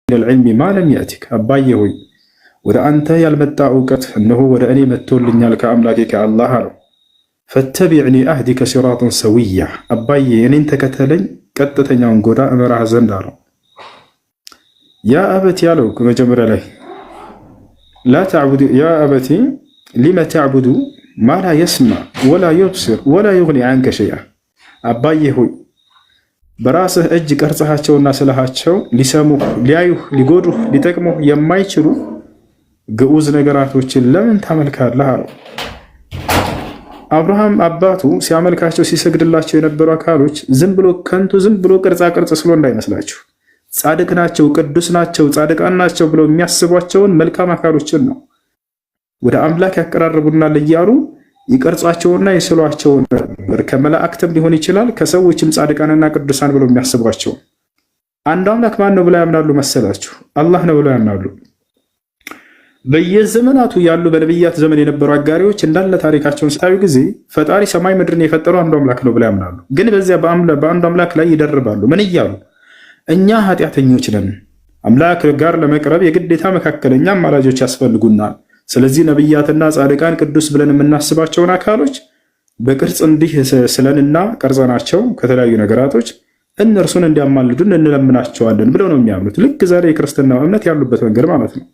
العلم ما لم يأتك أباي هوي ودا أنت يالمتع أوقت أنه ودا أني متول لنيالك أملاكك الله له فاتبعني أهدك صراطا سويا أباي يعني أنت كتلين كتتني عن قراء أمرها زندارو يا أبتي يالو كما جمر عليه لا تعبد يا أبتي لما تعبد ما لا يسمع ولا يبصر ولا يغني عنك شيئا أباي هوي በራስህ እጅ ቀርጸሃቸውና ስለሃቸው ሊሰሙህ ሊያዩህ ሊጎዱህ ሊጠቅሙህ የማይችሉ ግዑዝ ነገራቶችን ለምን ታመልካለህ አለው። አብርሃም አባቱ ሲያመልካቸው ሲሰግድላቸው የነበሩ አካሎች ዝም ብሎ ከንቱ ዝም ብሎ ቅርጻ ቅርጽ ስሎ እንዳይመስላችሁ ጻድቅ ናቸው፣ ቅዱስ ናቸው፣ ጻድቃን ናቸው ብለው የሚያስቧቸውን መልካም አካሎችን ነው ወደ አምላክ ያቀራርቡናል እያሉ ይቀርጻቸውና ይስሏቸው ነበር። ከመላእክትም ሊሆን ይችላል ከሰዎችም ጻድቃንና ቅዱሳን ብለው የሚያስቧቸው። አንድ አምላክ ማን ነው ብለው ያምናሉ መሰላችሁ? አላህ ነው ብለው ያምናሉ። በየዘመናቱ ያሉ በነብያት ዘመን የነበሩ አጋሪዎች እንዳለ ታሪካቸውን ስታዩ ጊዜ ፈጣሪ ሰማይ ምድርን የፈጠረው አንዱ አምላክ ነው ብለው ያምናሉ። ግን በዚያ በአንዱ አምላክ ላይ ይደርባሉ። ምን እያሉ? እኛ ኃጢአተኞች ነን፣ አምላክ ጋር ለመቅረብ የግዴታ መካከለኛ አማላጆች ያስፈልጉናል። ስለዚህ ነብያትና ጻድቃን ቅዱስ ብለን የምናስባቸውን አካሎች በቅርጽ እንዲህ ስለንና ቀርጸናቸው ከተለያዩ ነገራቶች እነርሱን እንዲያማልዱን እንለምናቸዋለን ብለው ነው የሚያምኑት። ልክ ዛሬ የክርስትናው እምነት ያሉበት መንገድ ማለት ነው።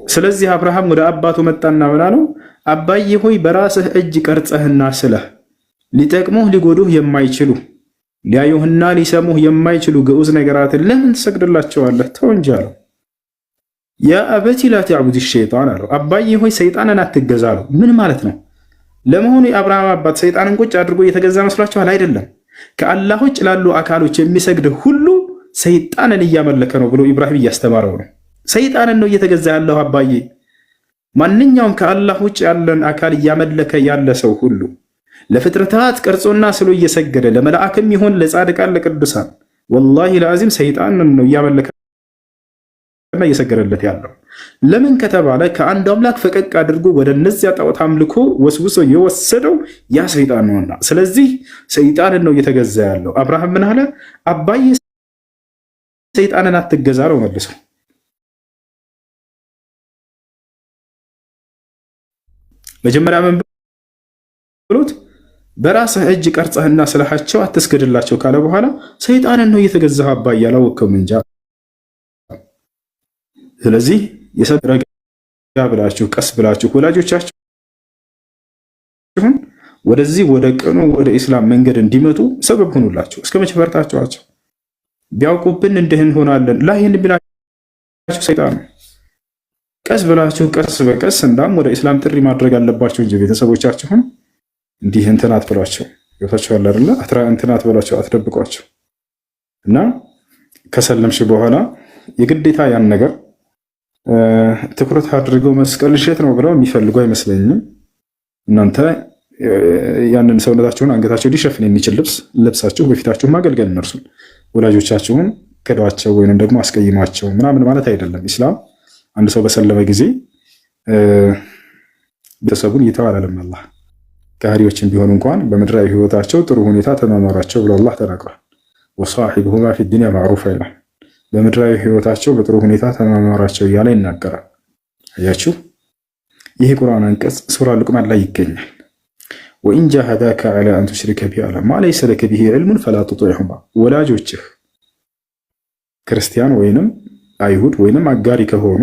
ስለዚህ አብርሃም ወደ አባቱ መጣና ምን አለው? አባዬ ሆይ በራስህ እጅ ቀርጸህና ስለህ ሊጠቅሙህ ሊጎዱህ የማይችሉ ሊያዩህና ሊሰሙህ የማይችሉ ግዑዝ ነገራትን ለምን ትሰግድላቸዋለህ? ተው እንጂ አለው። ያ አበቲ ላ ተዕቡድ ሸይጣን አለው። አባዬ ሆይ ሰይጣንን አትገዛ አለው። ምን ማለት ነው? ለመሆኑ የአብርሃም አባት ሰይጣንን ቁጭ አድርጎ እየተገዛ መስሏችኋል? አይደለም። ከአላህ ውጭ ላሉ አካሎች የሚሰግድ ሁሉ ሰይጣንን እያመለከ ነው ብሎ ኢብራሂም እያስተማረው ነው። ሰይጣንን ነው እየተገዛ ያለው አባዬ። ማንኛውም ከአላህ ውጭ ያለን አካል እያመለከ ያለ ሰው ሁሉ ለፍጥረታት ቀርጾና ስሎ እየሰገደ ለመላእክም ይሁን ለጻድቃን ለቅዱሳን ወላሂ ለአዚም ሰይጣንን ነው እያመለከ እየሰገደለት ያለው። ለምን ከተባለ ከአንድ አምላክ ፈቀቅ አድርጎ ወደ እነዚያ ጣዖት አምልኮ ወስውሶ የወሰደው ያ ሰይጣን ነውና፣ ስለዚህ ሰይጣንን ነው እየተገዛ ያለው። አብርሃም ምን አለ? አባዬ ሰይጣንን አትገዛ ነው መልሰው። መጀመሪያ ምን ብሎት? በራስህ እጅ ቀርጸህና ስለሃቸው አትስገድላቸው ካለ በኋላ ሰይጣንን ነው እየተገዛህ አባዬ አላወቅም እንጃ። ስለዚህ የሰረጋ ብላችሁ ቀስ ብላችሁ ወላጆቻችሁን ወደዚህ ወደ ቅኑ ወደ ኢስላም መንገድ እንዲመጡ ሰበብ ሁኑላቸው። እስከ መቼ ፈርታችኋቸው? ቢያውቁብን እንዲህ እንሆናለን ላ ይህን ቢላችሁ ሰይጣን ነው። ቀስ ብላችሁ ቀስ በቀስ እንዳም ወደ ኢስላም ጥሪ ማድረግ አለባቸው እንጂ ቤተሰቦቻችሁን እንዲህ እንትን አትበሏቸው። ይወታችኋል አይደለ? እንትን አትበሏቸው፣ አትደብቋቸው። እና ከሰለምሽ በኋላ የግዴታ ያን ነገር ትኩረት አድርገው መስቀል እሸት ነው ብለው የሚፈልጉ አይመስለኝም። እናንተ ያንን ሰውነታችሁን አንገታቸው ሊሸፍን የሚችል ልብስ ለብሳችሁ በፊታችሁ ማገልገል፣ እነርሱን ወላጆቻችሁን ክዷቸው ወይንም ደግሞ አስቀይሟቸው ምናምን ማለት አይደለም። ኢስላም አንድ ሰው በሰለመ ጊዜ ቤተሰቡን ይተዋላለም። አላህ ከሃዲዎችን ቢሆኑ እንኳን በምድራዊ ህይወታቸው ጥሩ ሁኔታ ተማማራቸው ብሎ አላህ ተናግሯል። ወሳሒብሁማ ፊ ዱንያ ማዕሩፋ ይላል። በምድራዊ ህይወታቸው በጥሩ ሁኔታ ተማማራቸው እያለ ይናገራል። አያችሁ፣ ይህ ቁርአን አንቀጽ ሱራ ሉቅማን ላይ ይገኛል። ወኢን ጃሃዳከ ዐላ አን ቱሽሪከ ቢ ማ ለይሰ ለከ ቢሂ ዒልሙን ፈላ ቱጢዕሁማ። ወላጆችህ ክርስቲያን ወይንም አይሁድ ወይንም አጋሪ ከሆኑ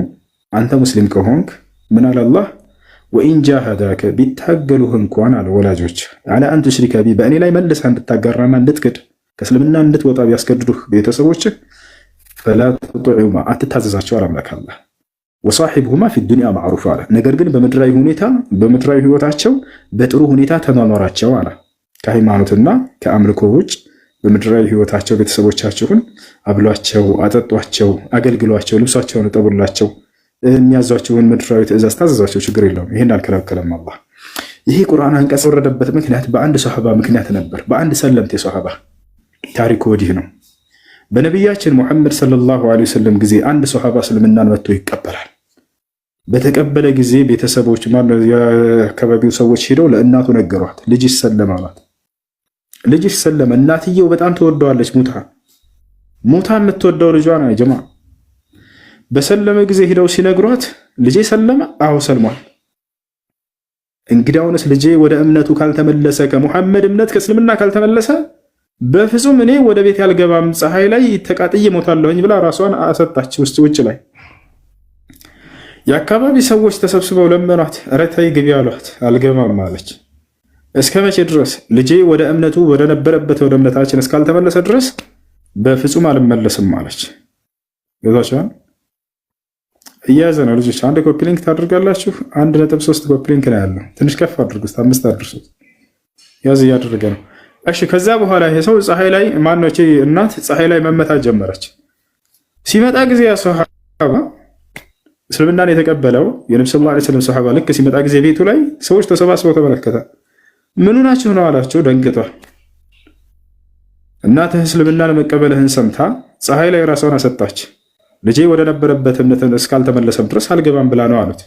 አንተ ሙስሊም ከሆንክ ምን አለ አላህ? ወኢን ጃሃዳከ ቢታገሉህ እንኳን አለ ወላጆች ዐላ አን ቱሽሪከ ቢ በእኔ ላይ መልሰህ እንድታጋራና እንድትክድ ከእስልምና እንድትወጣ ቢያስገድዱህ ቤተሰቦችህ ፈላ ቱጢዑማ አትታዘዛቸው አላምላክ አላህ። ወሳሒብሁማ ፊ ዱንያ ማዕሩፍ አለ። ነገር ግን በምድራዊ ሁኔታ በምድራዊ ህይወታቸው በጥሩ ሁኔታ ተማማራቸው አለ። ከሃይማኖትና ከአምልኮ ውጭ በምድራዊ ህይወታቸው ቤተሰቦቻችሁን አብሏቸው፣ አጠጧቸው፣ አገልግሏቸው፣ ልብሳቸውን እጠቡላቸው፣ የሚያዟቸውን ምድራዊ ትእዛዝ ታዘዟቸው፣ ችግር የለውም። ይህን አልከለከለም አላህ። ይህ ቁርአን አንቀጽ ወረደበት ምክንያት በአንድ ሰሃባ ምክንያት ነበር። በአንድ ሰለምቴ ሰሃባ ታሪኩ ወዲህ ነው። በነቢያችን ሙሐመድ ሰለላሁ ዐለይሂ ወሰለም ጊዜ አንድ ሰሃባ እስልምናን መጥቶ ይቀበላል። በተቀበለ ጊዜ ቤተሰቦች የአካባቢው ሰዎች ሄደው ለእናቱ ነገሯት። ልጅ ይሰለም አሏት። ልጅ ይሰለም። እናትየው በጣም ትወደዋለች። ሙታ የምትወደው ልጇ ነው ጀማ። በሰለመ ጊዜ ሄደው ሲነግሯት ልጄ ሰለመ? አዎ ሰልሟል። እንግዲያውንስ ልጄ ወደ እምነቱ ካልተመለሰ ከሙሐመድ እምነት ከእስልምና ካልተመለሰ በፍጹም እኔ ወደ ቤት ያልገባም ፀሐይ ላይ ተቃጥዬ ሞታለሁኝ ብላ ራሷን አሰጣች። ውጭ ላይ የአካባቢ ሰዎች ተሰብስበው ለመኗት። ኧረ ተይ ግቢ አሏት። አልገባም አለች። እስከ መቼ ድረስ? ልጄ ወደ እምነቱ ወደ ነበረበት ወደ እምነታችን እስካልተመለሰ ድረስ በፍጹም አልመለስም አለች። ገዛችኋል? እያያዘ ነው ልጆች። አንድ ኮፒ ሊንክ ታደርጋላችሁ። 1.3 ኮፒ ሊንክ ነው ያለው። ትንሽ ከፍ አድርጉት፣ 5 አድርሱት። ያዝ እያደረገ ነው። እሺ ከዛ በኋላ ይሄ ሰው ፀሐይ ላይ ማኖቼ እናት ፀሐይ ላይ መመታት ጀመረች። ሲመጣ ጊዜ ያ ሱሐባ እስልምናን የተቀበለው የነብዩ ሰለላሁ ዐለይሂ ወሰለም ሱሐባ ልክ ሲመጣ ጊዜ ቤቱ ላይ ሰዎች ተሰባስበው ተመለከተ። ምኑ ናችሁ ነው አላቸው። ደንግጧል። እናትህ እስልምናን መቀበልህን ሰምታ ፀሐይ ላይ ራሷን አሰጣች። ልጄ ወደ ነበረበት እምነት እስካልተመለሰም ድረስ አልገባም ብላ ነው አሉት።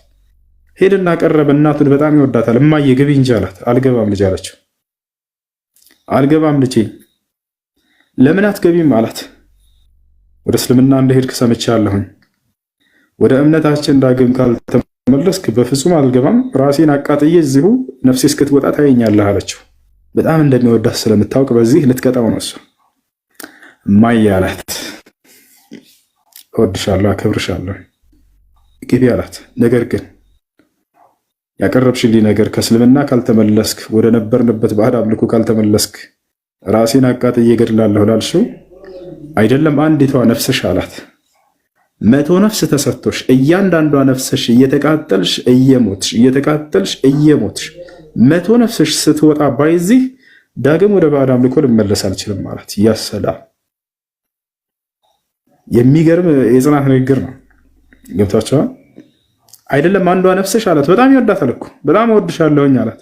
ሄድና ቀረበ። እናቱን በጣም ይወዳታል። እማዬ ግቢ እንጂ አላት። አልገባም ልጅ አለችው። አልገባም ልጄ። ለምን አትገቢም አላት። ወደ እስልምና እንደሄድክ ሰምቻለሁኝ። ወደ እምነታችን ዳግም ካልተመለስክ በፍጹም አልገባም፣ ራሴን አቃጥዬ እዚሁ ነፍሴ እስክትወጣ ታየኛለህ አለችው። በጣም እንደሚወዳት ስለምታውቅ በዚህ ልትቀጣው ነው እሱ። እማዬ አላት እወድሻለሁ፣ አከብርሻለሁ፣ ግቢ አላት። ነገር ግን ያቀረብሽልኝ ነገር ከእስልምና ካልተመለስክ ወደ ነበርንበት ባዕድ አምልኮ ካልተመለስክ ራሴን አቃጥዬ እገድላለሁ ላልሽው አይደለም አንዲቷ ነፍስሽ አላት 100 ነፍስ ተሰጥቶሽ እያንዳንዷ ነፍስሽ እየተቃጠልሽ እየሞትሽ 100 ነፍስሽ ስትወጣ ባይዚህ ዳግም ወደ ባዕድ አምልኮ ልመለስ አልችልም ማለት ያሰላም። የሚገርም የጽናት ንግግር ነው። ገብታችኋል? አይደለም አንዷ ነፍስሽ አላት። በጣም ይወዳታል እኮ በጣም እወድሻለሁኝ አላት።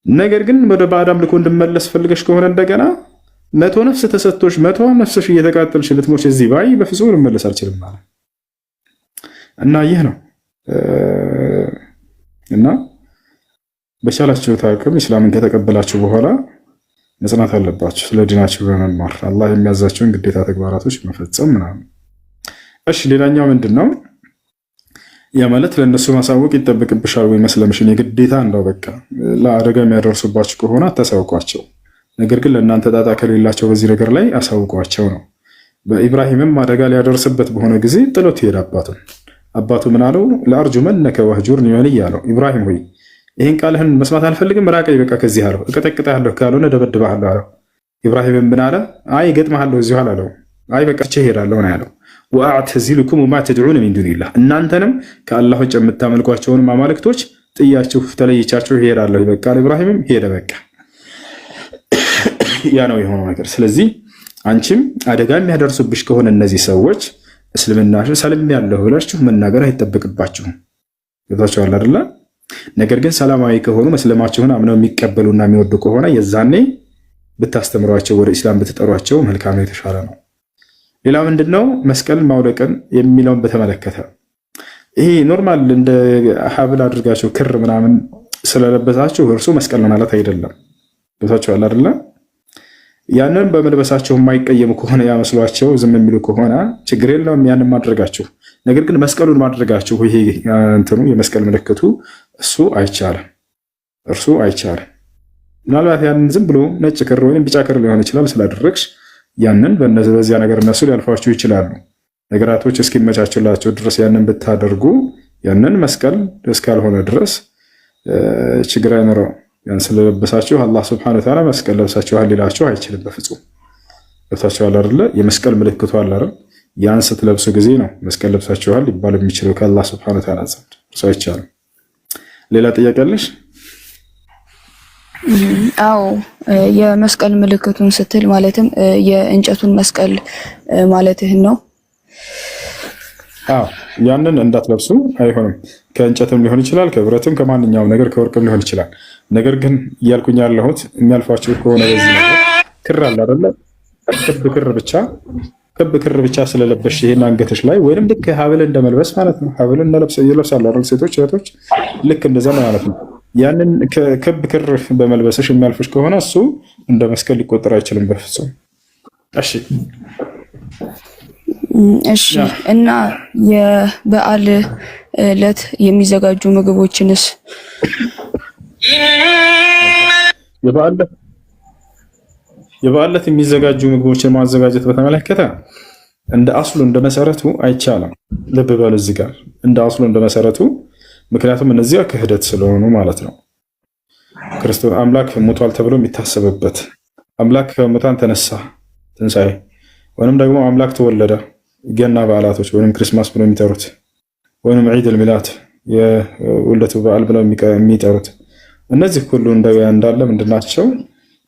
ነገር ግን ወደ ባዕድ አምልኮ እንድመለስ ፈልገሽ ከሆነ እንደገና 100 ነፍስ ተሰጥቶሽ 100 ነፍስሽ እየተቃጠልሽ ልትሞች እዚህ ባይ በፍጹም ልመለስ አልችልም ማለት እና ይህ ነው እና በቻላችሁ አቅም ኢስላምን ከተቀበላችሁ በኋላ መጽናት አለባችሁ። ስለ ዲናችሁ በመማር አላህ የሚያዛቸውን ግዴታ ተግባራቶች መፈጸም ምናምን። እሺ ሌላኛው ምንድነው? ያ ማለት ለእነሱ ማሳወቅ ይጠበቅብሻል ወይ መስለምሽን የግዴታ እንደው በቃ ለአደጋ የሚያደርሱባችሁ ከሆነ አታሳውቋቸው። ነገር ግን ለእናንተ ጣጣ ከሌላቸው በዚህ ነገር ላይ አሳውቋቸው ነው። በኢብራሂምም አደጋ ሊያደርስበት በሆነ ጊዜ ጥሎት ይሄድ አባቱን። አባቱ ምን አለው? ለአርጁመነከ ወህጁርኒ መሊያ አለው። ኢብራሂም ሆይ ይህን ቃልህን መስማት አልፈልግም፣ ራቀኝ በቃ ከዚህ አለው። እቀጠቅጥሃለሁ ካልሆነ ደበድብሃለሁ አለው። ኢብራሂምም ምን አለ? አይ እገጥምሃለሁ እዚሁ አላለው። አይ በቃ እሄዳለሁ ነው ያለው። ወአዕተዚሉኩም ወማ ተድዑነ ሚን ዱኒላህ እናንተንም ከአላህ ውጭ የምታመልኳቸውንም አማልክቶች ጥያችሁ ተለይቻችሁ እሄዳለሁ። በቃ ኢብራሂምም ሄደ። በቃ ያ ነው የሆነው ነገር። ስለዚህ አንቺም አደጋ የሚያደርሱብሽ ከሆነ እነዚህ ሰዎች እስልምናሽን ሰልሜያለሁ ብላችሁ መናገር አይጠበቅባችሁም። ገብታችኋል አይደለ? ነገር ግን ሰላማዊ ከሆኑ መስለማችሁን አምነው የሚቀበሉና የሚወዱ ከሆነ የዛኔ ብታስተምሯቸው ወደ ኢስላም ብትጠሯቸው መልካም ነው፣ የተሻለ ነው። ሌላ ምንድነው? መስቀል ማውለቅን የሚለውን በተመለከተ ይሄ ኖርማል እንደ ሀብል አድርጋችሁ ክር ምናምን ስለለበሳችሁ እርሱ መስቀል ነው ማለት አይደለም። ገብታችኋል አይደለ? ያንን በመልበሳቸው የማይቀየሙ ከሆነ ያመስሏቸው ዝም የሚሉ ከሆነ ችግር የለውም ያንን ማድረጋችሁ። ነገር ግን መስቀሉን ማድረጋችሁ ይሄ እንትኑ የመስቀል ምልክቱ እሱ አይቻልም፣ እርሱ አይቻልም። ምናልባት ያንን ዝም ብሎ ነጭ ክር ወይም ቢጫ ክር ሊሆን ይችላል ስላደረግሽ ያንን በዚያ ነገር እነሱ ሊያልፏችሁ ይችላሉ። ነገራቶች እስኪመቻችላቸው ድረስ ያንን ብታደርጉ ያንን መስቀል እስካልሆነ ድረስ ችግር አይኖረው። ያን ስለለበሳችሁ አላህ ሱብሓነሁ ወተዓላ መስቀል ለብሳችኋል ሊላችሁ አይችልም በፍጹም። ለብሳችኋል አይደለ? የመስቀል ምልክቱ አለ አይደል? ያን ስትለብሱ ጊዜ ነው መስቀል ለብሳችኋል ሊባል የሚችለው ከአላህ ሱብሓነሁ ወተዓላ ዘንድ። እርሱ አይቻልም። ሌላ ጥያቄ አለሽ? አዎ የመስቀል ምልክቱን ስትል ማለትም የእንጨቱን መስቀል ማለትህን ነው? አዎ ያንን እንዳትለብሱ አይሆንም። ከእንጨትም ሊሆን ይችላል፣ ከብረትም፣ ከማንኛውም ነገር ከወርቅም ሊሆን ይችላል። ነገር ግን እያልኩኝ ያለሁት የሚያልፏችሁ ከሆነ በዚህ ነገር ክር አለ አይደለ? ክብ ክር ብቻ ስለለበሽ ይሄን አንገትሽ ላይ ወይንም ልክ ሀብል እንደመልበስ ማለት ነው። ሀብል ይለብሳሉ አይደል ሴቶች እህቶች፣ ልክ እንደዛ ማለት ነው። ያንን ክብ ክር በመልበስሽ የሚያልፍሽ ከሆነ እሱ እንደ መስቀል ሊቆጠር አይችልም በፍጹም። እሺ እሺ እና የበዓል ዕለት የሚዘጋጁ ምግቦችንስ የበዓል ዕለት የሚዘጋጁ ምግቦችን ማዘጋጀት በተመለከተ እንደ አስሉ እንደ መሰረቱ አይቻልም። ልብ በሉ እዚህ ጋር እንደ አስሉ እንደ መሰረቱ፣ ምክንያቱም እነዚያ ክህደት ስለሆኑ ማለት ነው። ክርስቶስ አምላክ ሞቷል ተብሎ የሚታሰብበት አምላክ ከሙታን ተነሳ ትንሣኤ፣ ወይንም ደግሞ አምላክ ተወለደ ገና በዓላቶች ወይም ክርስማስ ብለው የሚጠሩት ወይም ዒድ አልሚላድ የውልደቱ በዓል ብለው የሚጠሩት እነዚህ ሁሉ እንዳለ ምንድናቸው?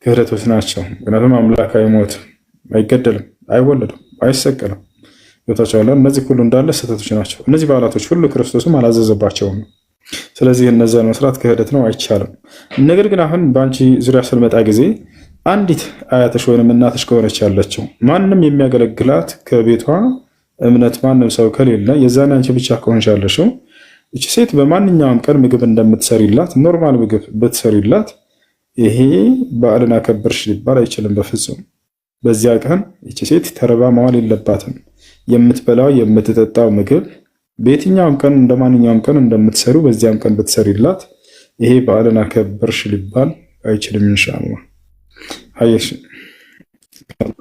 ክህደቶች ናቸው። ምክንያቱም አምላክ አይሞትም፣ አይገደልም፣ አይወለድም፣ አይሰቀልም። ይወታቸዋል። እነዚህ ሁሉ እንዳለ ስህተቶች ናቸው። እነዚህ በዓላቶች ሁሉ ክርስቶስም አላዘዘባቸውም። ስለዚህ እነዛን መስራት ክህደት ነው፣ አይቻልም። ነገር ግን አሁን በአንቺ ዙሪያ ስልመጣ ጊዜ አንዲት አያትሽ ወይንም እናትሽ ከሆነች ያለችው ማንም የሚያገለግላት ከቤቷ እምነት ማንም ሰው ከሌለ የዛን አንቺ ብቻ ከሆንሽ ያለሽው እቺ ሴት በማንኛውም ቀን ምግብ እንደምትሰሪላት ኖርማል ምግብ ብትሰሪላት ይሄ በዓልን አከበርሽ ሊባል አይችልም በፍጹም። በዚያ ቀን እቺ ሴት ተረባ መዋል የለባትም። የምትበላው የምትጠጣው ምግብ በየትኛውም ቀን እንደማንኛውም ቀን እንደምትሰሩ በዚያም ቀን ብትሰሪላት ይሄ በዓልን አከበርሽ ሊባል አይችልም። ኢንሻአላህ ሀይሽ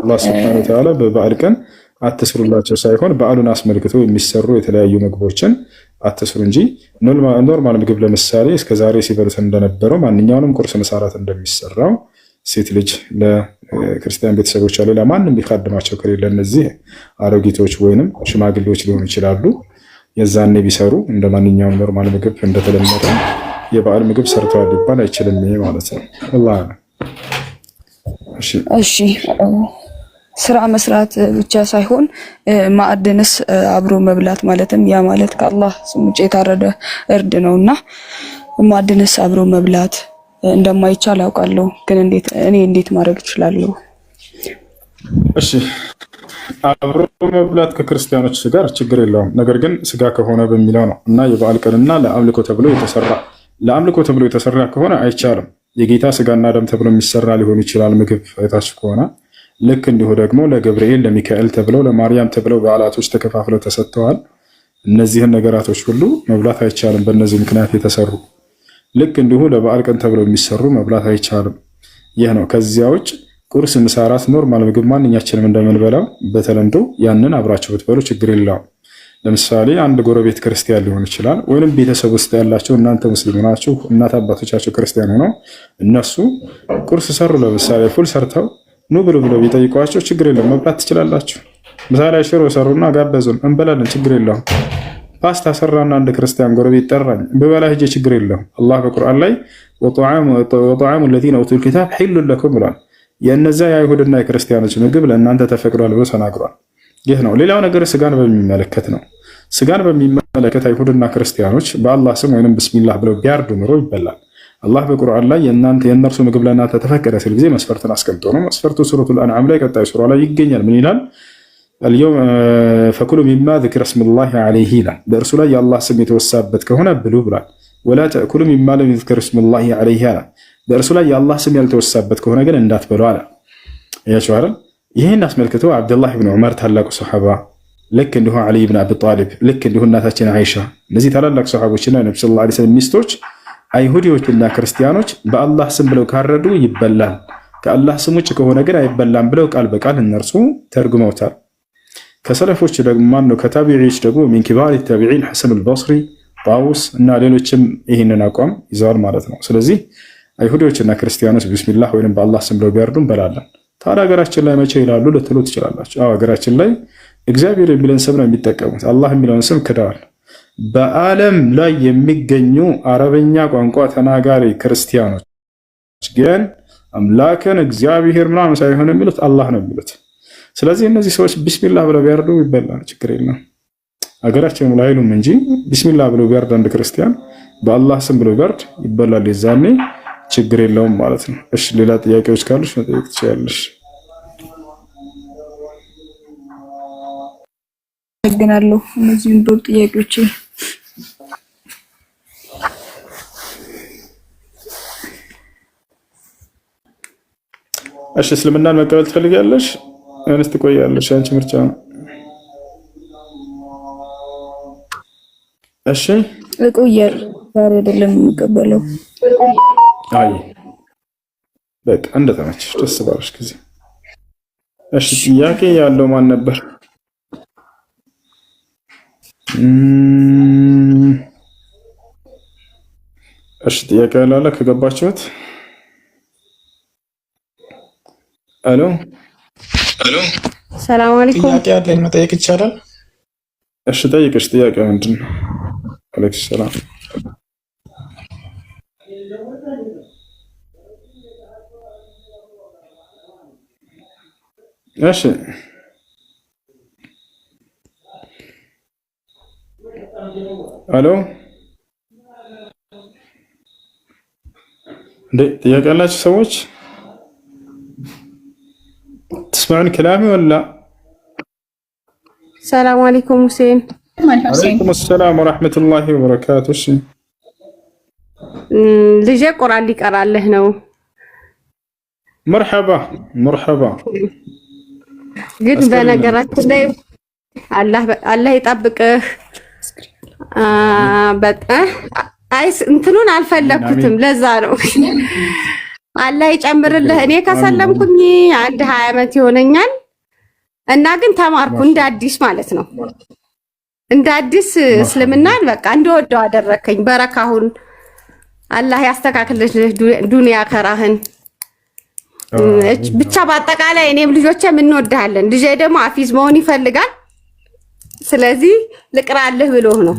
አላህ Subhanahu Wa Ta'ala በበዓል ቀን አትስሩላቸው ሳይሆን በዓሉን አስመልክቶ የሚሰሩ የተለያዩ ምግቦችን አትስሩ እንጂ ኖርማል ምግብ ለምሳሌ እስከዛሬ ሲበሉት እንደነበረው ማንኛውንም ቁርስ መሳራት እንደሚሰራው ሴት ልጅ ለክርስቲያን ቤተሰቦች ሌላ ማንም ቢካድማቸው ከሌለ እነዚህ አሮጊቶች ወይንም ሽማግሌዎች ሊሆኑ ይችላሉ። የዛኔ ቢሰሩ እንደ ማንኛውም ኖርማል ምግብ እንደተለመደ የበዓል ምግብ ሰርተዋል ሊባል አይችልም ይሄ ማለት ነው። አላህ እሺ ስራ መስራት ብቻ ሳይሆን ማዕድንስ አብሮ መብላት ማለትም ያ ማለት ከአላህ ስም ውጭ የታረደ እርድ ነውና ማዕድንስ አብሮ መብላት እንደማይቻል አውቃለሁ። ግን እንዴት ማድረግ እችላለሁ? እሺ አብሮ መብላት ከክርስቲያኖች ጋር ችግር የለውም። ነገር ግን ስጋ ከሆነ በሚለው ነው እና የበዓል ቀንና ለአምልኮ ተብሎ የተሰራ ከሆነ አይቻልም። የጌታ ስጋና ደም ተብሎ የሚሰራ ሊሆን ይችላል ምግብ አይታችሁ ከሆነ። ልክ እንዲሁ ደግሞ ለገብርኤል ለሚካኤል ተብለው ለማርያም ተብለው በዓላቶች ተከፋፍለው ተሰጥተዋል። እነዚህን ነገራቶች ሁሉ መብላት አይቻልም በእነዚህ ምክንያት የተሰሩ። ልክ እንዲሁ ለበዓል ቀን ተብለው የሚሰሩ መብላት አይቻልም። ይህ ነው። ከዚያ ውጭ ቁርስ፣ ምሳ፣ ራት ኖርማል ምግብ ማንኛችንም እንደምንበላው በተለምዶ ያንን አብራችሁ ብትበሉ ችግር የለውም። ለምሳሌ አንድ ጎረቤት ክርስቲያን ሊሆን ይችላል፣ ወይንም ቤተሰብ ውስጥ ያላቸው እናንተ ሙስሊም ናችሁ፣ እናት አባቶቻቸው ክርስቲያን ሆነው እነሱ ቁርስ ሰሩ፣ ለምሳሌ ፉል ሰርተው ኑ ብሎ ቢጠይቋቸው ችግር የለውም መብላት ትችላላችሁ። ምሳ ላይ ሽሮ ሰሩና ጋበዙን እንበላለን፣ ችግር የለውም። ፓስታ ሰራና አንድ ክርስቲያን ጎረቤት ጠራኝ በበላ ሂጄ ችግር የለውም። አላህ በቁርአን ላይ ወጠዓሙ ለዚነ ኡቱል ኪታብ ሒሉን ለኩም ብሏል። የእነዚያ የአይሁድና የክርስቲያኖች ምግብ ለእናንተ ተፈቅዷል ብሎ ተናግሯል። ይህ ነው። ሌላው ነገር ስጋን በሚመለከት ነው። ስጋን በሚመለከት አይሁድና ክርስቲያኖች በአላህ ስም ወይንም ብስሚላህ ብለው ቢያርዱ ኑሮ ይበላል። አላህ በቁርአን ላይ የእነርሱ ምግብ ለእናንተ ተፈቀደ ሲል ጊዜ መስፈርትን አስቀምጦ ነው። መስፈርቱ ሱረቱል አንዓም ላይ ቀጣዩ ሱራ ላይ ይገኛል። ምን ይላል? ፈኩሉ ሚማ ዚክረ ስሙላሂ ዐለይሂ ይላል። በእርሱ ላይ የአላህ ስም የተወሳበት ከሆነ ብሉ ብሏል። ወላ ተእኩሉ ሚማ ለም ዩዝከር ስሙላሂ ዐለይሂ አለ። በእርሱ ላይ የአላህ ስም ያልተወሳበት ከሆነ ግን እንዳትበሉ አለ። እያችሁ አይደል? ይህን አስመልክቶ አብደላህ ብን ዑመር ታላቁ ሰሓባ፣ ልክ እንዲሁ ዓሊ ብን አቢ ጣሊብ፣ ልክ እንዲሁ እናታችን አይሻ፣ እነዚህ ታላላቅ ሰሓቦችና ነቢ ሰለላሁ ዐለይሂ ወሰለም ሚስቶች አይሁዲዎችና ክርስቲያኖች በአላህ ስም ብለው ካረዱ ይበላል፣ ከአላህ ስም ውጭ ከሆነ ግን አይበላም ብለው ቃል በቃል እነርሱ ተርጉመውታል። ከሰለፎች ደግሞ ማነው ከታቢዒዎች ደግሞ ሚን ኪባር ታቢዒን ሐሰን አልበስሪ፣ ጣውስ እና ሌሎችም ይህንን አቋም ይዘዋል ማለት ነው። ስለዚህ አይሁዲዎችና ክርስቲያኖች ቢስሚላህ ወይም በአላህ ስም ብለው ቢያርዱ እንበላለን። ታዲያ ሀገራችን ላይ መቼ ይላሉ ልትሉ ትችላላችሁ። ሀገራችን ላይ እግዚአብሔር የሚለን ስም ነው የሚጠቀሙት፣ አላህ የሚለውን ስም ክደዋል። በዓለም ላይ የሚገኙ አረበኛ ቋንቋ ተናጋሪ ክርስቲያኖች ግን አምላክን እግዚአብሔር ምናምን ሳይሆን የሚሉት አላህ ነው የሚሉት። ስለዚህ እነዚህ ሰዎች ቢስሚላህ ብለው ቢያርዱ ይበላል፣ ችግር የለም። ሀገራችን ላይ አይሉም እንጂ ቢስሚላህ ብለው ቢያርድ አንድ ክርስቲያን በአላህ ስም ብለው ቢያርድ ይበላል። የዛኔ ችግር የለውም ማለት ነው። እሺ ሌላ ጥያቄዎች ካሉሽ መጠየቅ ትችላለሽ። አመሰግናለሁ። እነዚህን ዶር ጥያቄዎች እሺ እስልምናን መቀበል ትፈልጋለሽ ወይስ ትቆያለሽ? አንቺ ምርጫ ነው። እሺ እቆያለሁ። ዛሬ አይደለም የምቀበለው። አይ በቃ እንደተመቸሽ ደስ ባለሽ ጊዜ። እሺ ጥያቄ ያለው ማን ነበር? እሺ ጥያቄ ያለው ከገባችሁት። አሎ ሰላም አለይኩም። ጥያቄ ያለኝ መጠየቅ ይቻላል? እሺ ጠይቅሽ። ጥያቄ ምንድን ነው? አለይኩም ሰላም። እሺ አሎ ጥያቄ ያላችሁ ሰዎች تسمعون كلامي ولا؟ السلام عليكم حسين. وعليكم السلام ورحمة الله وبركاته. እሺ ልጄ ቁርአን ሊቀራልህ ነው። مرحبا مرحبا። ግን በነገራችን ላይ አላህ ይጠብቅህ። አይስ እንትኑን አልፈለኩትም ለዛ ነው። አላህ ይጨምርልህ። እኔ ከሰለምኩኝ አንድ 20 ዓመት ይሆነኛል እና ግን ተማርኩ እንደ አዲስ ማለት ነው። እንደ አዲስ እስልምናን በቃ እንደወደው አደረከኝ። በረካሁን አላህ ያስተካክልልህ ዱንያ ከራህን ብቻ። በአጠቃላይ እኔም ልጆቼም እንወድሃለን። ልጄ ደግሞ አፊዝ መሆን ይፈልጋል። ስለዚህ ልቅራልህ ብሎህ ነው።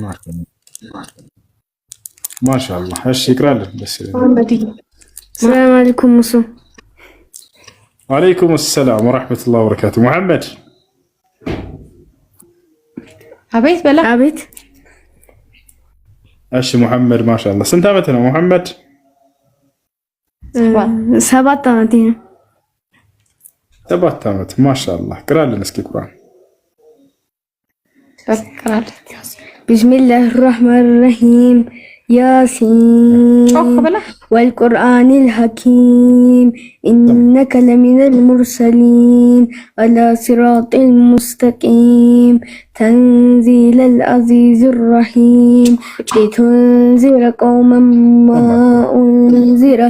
ማሻአላህ። እሺ ይቅራልህ። ደስ ይላል። السلام عليكم موسى. وعليكم السلام ورحمة الله وبركاته. محمد عبيت بلا عبيت. እሺ محمد ما شاء الله ስንት ዓመት ነው محمد? 7 ዓመት ነው። 7 ዓመት ما شاء الله። ቅራልን እስኪ ቁርአን። بسم الله الرحمن الرحيم. ياسين والقرآن الحكيم إنك لمن المرسلين على صراط المستقيم تنزيل العزيز الرحيم لتنذر قوما ما أنذر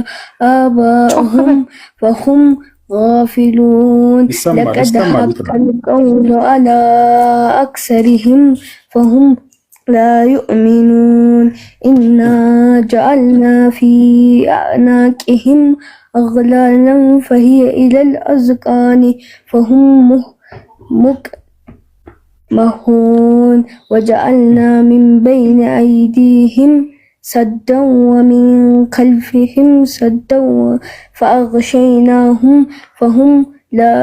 آباؤهم فهم غافلون لقد حق القول على أكثرهم فهم لا يؤمنون إنا جعلنا في أعناقهم أغلالا فهي إلى الأذقان فهم مقمحون وجعلنا من بين أيديهم سدا ومن خلفهم سدا فأغشيناهم فهم لا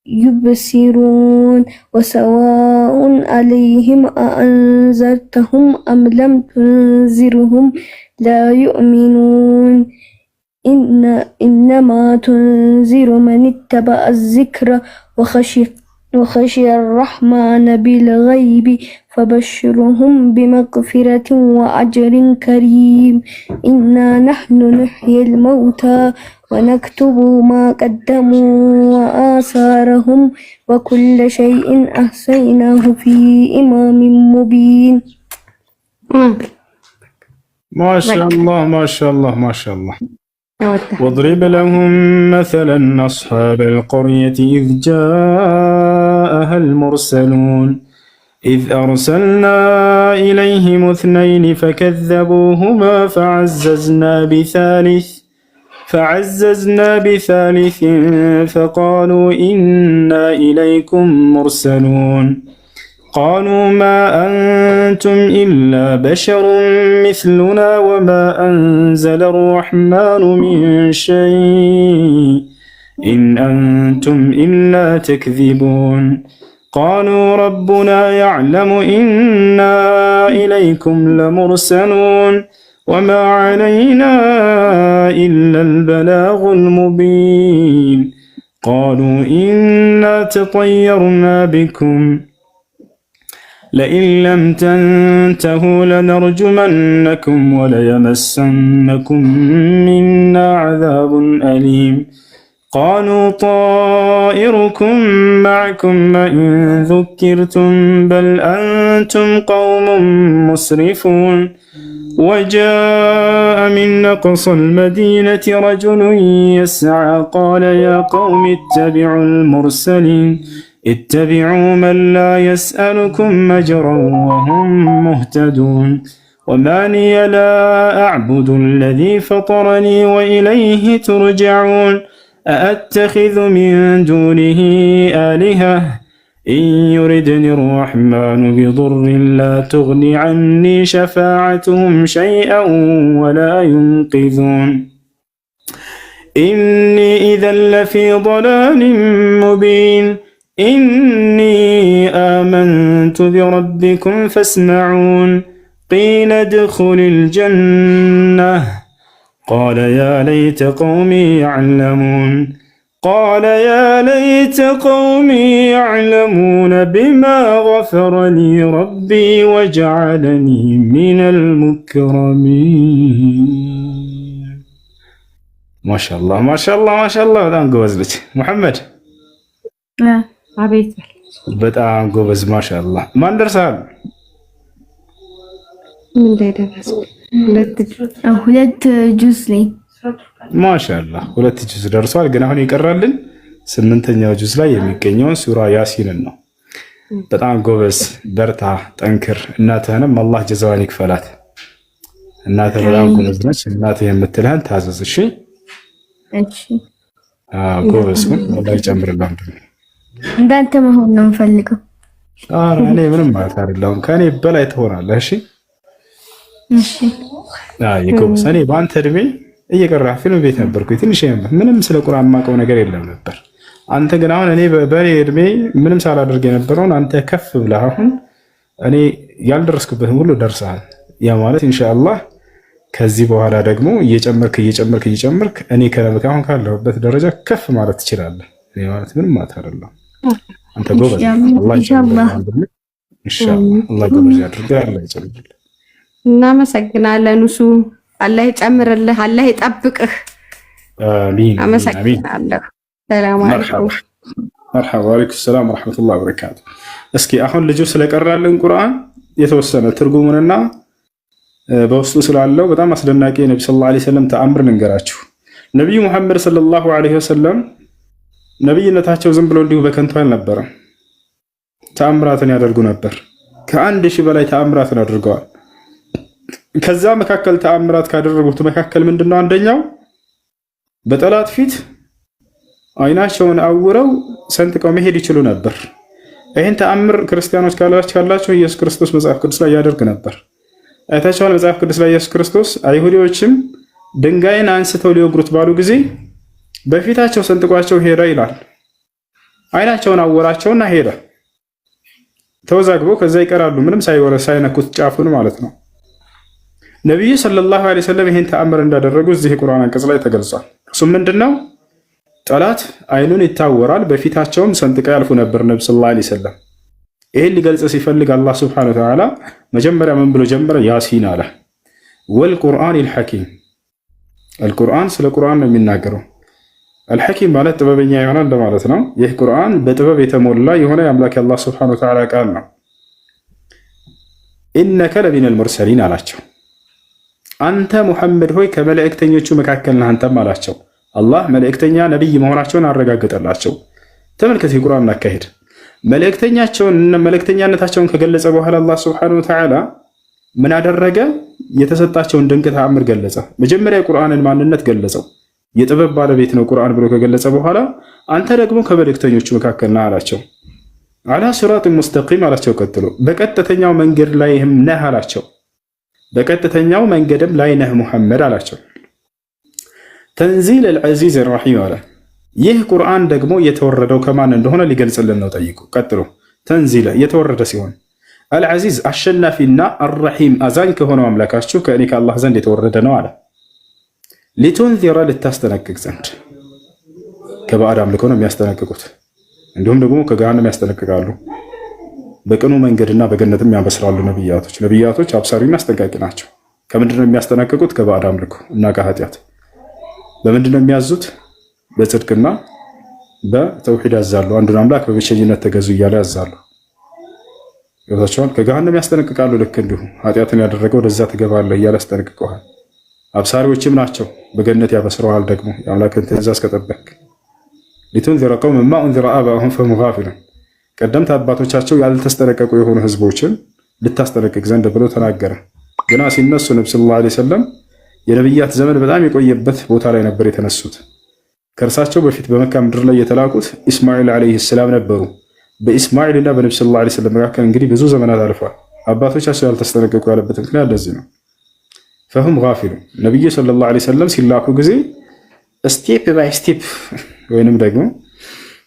يبصرون وسواء عليهم أأنذرتهم أم لم تنذرهم لا يؤمنون إنما تنذر من اتبع الذكر وخشي الرحمن بالغيب فبشرهم بمغفرة وأجر كريم إنا نحن نحيي الموتى ونكتب ما قدموا وآثارهم وكل شيء أحصيناه في إمام مبين. ما شاء الله ما شاء الله ما شاء الله. واضرب لهم مثلا أصحاب القرية إذ جاءها المرسلون إذ أرسلنا إليهم 2 فكذبوهما فعززنا بثالث فقالوا إنا إليكم مرسلون قالوا ما أنتم إلا بشر مثلنا وما أنزل الرحمن من شيء إن أنتم إلا تكذبون قالوا ربنا يعلم إنا إليكم لمرسلون وما علينا إلا البلاغ المبين قالوا إنا تطيرنا بكم لئن لم تنتهوا لنرجمنكم وليمسنكم منا عذاب أليم قالوا طائركم معكم وإن ذكرتم بل أنتم قوم مسرفون وجاء من أقصى المدينة رجل يسعى قال يا قوم اتبعوا المرسلين اتبعوا من لا يسألكم أجرا وهم مهتدون وما لي لا أعبد الذي فطرني وإليه ترجعون أأتخذ من دونه آلهة إن يردني الرحمن بضر لا تغني عني شفاعتهم شيئا ولا ينقذون إني إذا لفي ضلال مبين إني آمنت بربكم فاسمعون قيل ادخل الجنة قال يا ليت قومي يعلمون قال يا ليت قومي يعلمون بما غفر لي ربي وجعلني من المكرمين. ما شاء الله ما شاء الله ما شاء الله. በጣም ጎበዝ ልጅ ሙሐመድ። አቤት በጣም ጎበዝ ማሻአላህ። ማን ደርሰሃል? ምን ላይ ደረስኩ? ሁለት ጁዝ ላይ ማሻአላህ ሁለት ጁዝ ደርሷል። ግን አሁን ይቀራልን 8ኛው ጁዝ ላይ የሚገኘውን ሱራ ያሲንን ነው። በጣም ጎበዝ፣ በርታ፣ ጠንክር። እናትህንም አላህ ጀዛዋን ይክፈላት። እናትህ በጣም ጎበዝ ነች። እናትህ የምትልህን ታዘዝ። እሺ እሺ። ጎበዝ ሁን። አላህ ይጨምርልህ። እንዳንተ መሆን ነው የምፈልገው። ኧረ እኔ ምንም ማለት አይደለም። ከኔ በላይ ትሆናለህ። እሺ እሺ። ጎበዝ። እኔ በአንተ እድሜ እየቀራህ ፊልም ቤት ነበርኩኝ። ትንሽ ምንም ስለ ቁርአን የማውቀው ነገር የለም ነበር። አንተ ግን አሁን እኔ በእኔ እድሜ ምንም ሳላደርግ የነበረውን አንተ ከፍ ብለህ አሁን እኔ ያልደረስኩበትን ሁሉ ደርሰሃል። ያ ማለት ኢንሻአላህ ከዚህ በኋላ ደግሞ እየጨመርክ እኔ አሁን ካለሁበት ደረጃ ከፍ ማለት ትችላለህ። እኔ ማለት ምንም ማለት አይደለም። አንተ ጎበዝ። አላህ ኢንሻአላህ ጎበዝ ያድርግህ። አላህ ይጨምርልህ። እናመሰግናለን። እሱ አላህ ይጨምርልህ፣ አላህ ይጠብቅህ። አሚን አመሰግናለሁ። ሰላም አለይኩም። መርሐባ ወአለይኩም ሰላም ወራህመቱላሂ ወበረካቱ። እስኪ አሁን ልጁ ስለቀራልን ቁርአን የተወሰነ ትርጉሙንና በውስጡ ስላለው በጣም አስደናቂ ነብዩ ሰለላሁ ዐለይሂ ወሰለም ተአምር ልንገራችሁ። ነብዩ መሐመድ ሰለላሁ ዐለይሂ ወሰለም ነብይነታቸው ዝም ብሎ እንዲሁ በከንቱ አልነበረም። ተአምራትን ያደርጉ ነበር። ከ1000 በላይ ተአምራትን አድርገዋል። ከዛ መካከል ተአምራት ካደረጉት መካከል ምንድነው? አንደኛው በጠላት ፊት አይናቸውን አውረው ሰንጥቀው መሄድ ይችሉ ነበር። ይህን ተአምር ክርስቲያኖች ካላችሁ ኢየሱስ ክርስቶስ መጽሐፍ ቅዱስ ላይ ያደርግ ነበር። አይታችኋል። መጽሐፍ ቅዱስ ላይ ኢየሱስ ክርስቶስ አይሁዲዎችም ድንጋይን አንስተው ሊወግሩት ባሉ ጊዜ በፊታቸው ሰንጥቋቸው ሄደ ይላል። አይናቸውን አወራቸውና ሄደ። ተወዛግበው ከዛ ይቀራሉ፣ ምንም ሳይነኩት ጫፉን ማለት ነው። ነብዩ ሰለላሁ ዐለይሂ ወሰለም ይሄን ተአምር እንዳደረጉ እዚህ ቁርአን አንቀጽ ላይ ተገልጿል። እሱም ምንድነው? ጠላት አይኑን ይታወራል፣ በፊታቸውም ሰንጥቀው ያልፉ ነበር ነብዩ ሰለላሁ ዐለይሂ ወሰለም። ይሄን ሊገልጽ ሲፈልግ አላህ ሱብሓነሁ ወተዓላ መጀመሪያ ምን ብሎ ጀመረ? ያሲን አለ። ወልቁርአኒል ሐኪም፣ አልቁርአን ስለ ቁርአን ነው የሚናገረው። አልሐኪም ማለት ጥበበኛ የሆነ እንደማለት ነው። ይህ ቁርአን በጥበብ የተሞላ የሆነ የአምላክ አላህ ሱብሓነሁ ወተዓላ ቃል ነው። ኢነከ ለሚነል ሙርሰሊን አላቸው። አንተ ሙሐመድ ሆይ ከመላእክተኞቹ መካከል ነህ አንተም አላቸው። አላህ መልእክተኛ ነብይ መሆናቸውን አረጋገጠላቸው። ተመልከት የቁርአን አካሄድ። መልእክተኛነታቸውን ከገለጸ በኋላ አላህ ሱብሓነሁ ወተዓላ ምን አደረገ? የተሰጣቸውን ድንቅ ተአምር ገለጸ። መጀመሪያ የቁርአንን ማንነት ገለጸው። የጥበብ ባለቤት ነው ቁርአን ብሎ ከገለጸ በኋላ አንተ ደግሞ ከመልእክተኞቹ መካከል ነህ አላቸው። አላ ሲራጥ ሙስተቂም አላቸው። ቀጥሎ በቀጥተኛው መንገድ ላይ ነህ አላቸው። በቀጥተኛው መንገድም ላይ ነህ ሙሐመድ አላቸው። ተንዚል አልዐዚዝ አልረሒም አለ። ይህ ቁርአን ደግሞ የተወረደው ከማን እንደሆነ ሊገልጽልን ነው። ጠይቁ። ቀጥሎ ተንዚለ የተወረደ ሲሆን አልዐዚዝ አሸናፊና አልረሒም አዛኝ ከሆነው አምላካችሁ ከእኔ ከአላህ ዘንድ የተወረደ ነው አለ። ሊቱንዚረ ልታስጠነቅቅ ዘንድ ከባዕድ አምልኮ ነው የሚያስጠነቅቁት። እንዲሁም ደግሞ ከገሃነም ያስጠነቅቃሉ። በቅኑ መንገድና በገነትም ያበስራሉ። ነቢያቶች አብሳሪና አስጠንቃቂ ናቸው። ከምንድን ነው የሚያስጠነቅቁት? ከባዕድ አምልኮ እና ከኃጢአት። በምንድን ነው የሚያዙት? በጽድቅና በተውሂድ ያዛሉ። አንዱን አምላክ በብቸኝነት ተገዙ እያለ ያዛሉ። ገብታችኋል? ከገሃነም ያስጠነቅቃሉ። ልክ እንዲሁ ኃጢአትን ያደረገ ወደዛ ትገባለህ እያለ ያስጠነቅቀዋል። አብሳሪዎችም ናቸው። በገነት ያበስረዋል ደግሞ የአምላክን ትእዛዝ ከጠበቅ። ሊቱንዚረ ቀውመን ማ ኡንዚረ አባኡሁም ፈሁም ጋፊሉን። ቀደምት አባቶቻቸው ያልተስጠነቀቁ የሆኑ ህዝቦችን ልታስጠነቅቅ ዘንድ ብሎ ተናገረ። ግና ሲነሱ ነቢ ሰለላሁ ዐለይሂ ወሰለም የነቢያት ዘመን በጣም የቆየበት ቦታ ላይ ነበር የተነሱት። ከእርሳቸው በፊት በመካ ምድር ላይ የተላኩት ኢስማኤል ዐለይሂ ሰላም ነበሩ። በኢስማኤል እና በነቢ ሰለላሁ ዐለይሂ ወሰለም መካከል እንግዲህ ብዙ ዘመናት አልፏል። አባቶቻቸው ያልተስጠነቀቁ ያለበት ምክንያት ለዚህ ነው። ፈሁም ጋፊሉን። ነቢዩ ሰለላሁ ዐለይሂ ወሰለም ሲላኩ ጊዜ ስቴፕ ባይ ስቴፕ ወይንም ደግሞ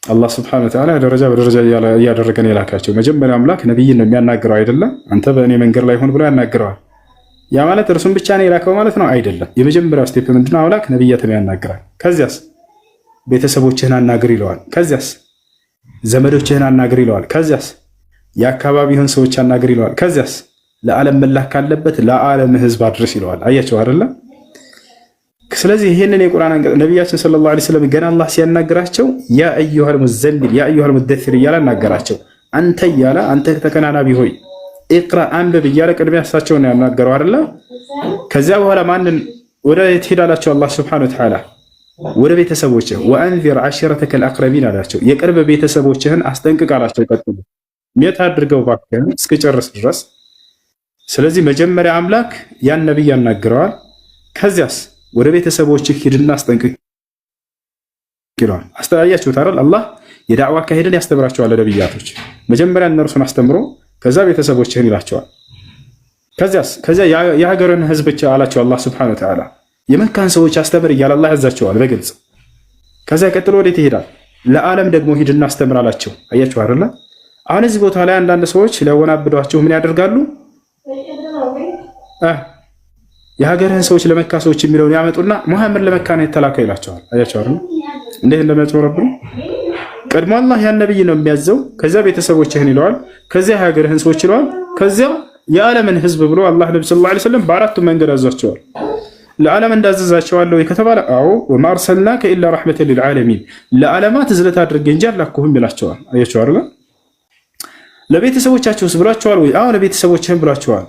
አላህ ስብሐነሁ ወተዓላ ደረጃ በደረጃ እያደረገን የላካቸው። መጀመሪያ አምላክ ነቢይን ነው የሚያናግረው አይደለም። አንተ በእኔ መንገድ ላይ ሆን ብሎ ያናግረዋል። ያ ማለት እርሱን ብቻ ነው የላከው ማለት ነው አይደለም። የመጀመሪያው ስቴፕ ምንድነው? አምላክ ነቢያትን ያናግራል። ከዚያስ ቤተሰቦችህን አናግር ይለዋል። ከዚያስ ዘመዶችህን አናግር ይለዋል። ከዚያስ የአካባቢህን ሰዎች አናግር ይለዋል። ከዚያስ ለዓለም መላክ ካለበት ለዓለም ህዝብ አድርስ ይለዋል። አያቸው አይደለም? ስለዚህ ይህንን የቁርአን አንቀጽ ነቢያችን ሰለላሁ ዐለይሂ ወሰለም ገና አላህ ሲያናግራቸው ያ አዩሃል ሙዘሚል ያ አዩሃል ሙደሲር እያለ አናገራቸው። አንተ እያለ አንተ ተከናናቢ ሆይ ኢቅራ አንብብ እያለ ቅድሚያ እሳቸውን ነው ያናገረው አይደለ? ከዚያ በኋላ ማንን ወደ የት ሄዳላቸው? አላህ ሱብሓነሁ ወተዓላ ወደ ቤተሰቦችህ ወአንዚር ዓሺረተከል አቅረቢን አላቸው። የቅርብ ቤተሰቦችህን አስጠንቅቅ አላቸው። ቀጥሉ የት አድርገው እባክህን እስክጨርስ ድረስ። ስለዚህ መጀመሪያ አምላክ ያን ነቢይ ያናግረዋል። ከዚያስ ወደ ቤተሰቦችህ ሂድና አስጠንቅቅ ይለዋል። አስተያያችሁት አይደል? አላህ የዳዕዋ አካሄድን ያስተምራቸዋል ለነቢያቶች። መጀመሪያ እነርሱን አስተምሮ ከዛ ቤተሰቦችህን ይላቸዋል። ከዚያ የሀገርን ህዝብ ብቻ አላቸው አላህ ሱብሓነሁ ወተዓላ። የመካን ሰዎች አስተምር እያለ አላህ ያዛቸዋል በግልጽ። ከዚያ ቀጥሎ ወዴት ይሄዳል? ለዓለም ደግሞ ሂድና አስተምር አላቸው። አያችሁ አይደለ? አሁን እዚህ ቦታ ላይ አንዳንድ ሰዎች ሊያወናብዷቸው ምን ያደርጋሉ? የሀገርህን ሰዎች ለመካ ሰዎች የሚለውን ያመጡና ሙሐመድ ለመካ ነው የተላከው ይላቸዋል። አያችሁ አይደል? እንዴት እንደሚያጭበረብሩ። ቀድሞ አላህ ያን ነብይ ነው የሚያዘው። ከዚያ ቤተሰቦችህን ይለዋል። ከዚያ የሀገርህን ሰዎች ይለዋል። ከዚያ የዓለምን ህዝብ ብሎ አላህ ነብዩ ሰለላሁ ዐለይሂ ወሰለም በአራቱ መንገድ አዟቸዋል። ለዓለም እንዳዘዛቸዋለሁ ከተባለ አዎ ወማ አርሰልናከ ኢላ ረሕመተን ሊልዓለሚን ለዓለማት እዝነት አድርጌ እንጂ አላኩህም ይላቸዋል። አያችሁ አይደል? ለቤተሰቦቻቸውስ ብሏቸዋል ወይ? አዎ ለቤተሰቦችህን ብሏቸዋል።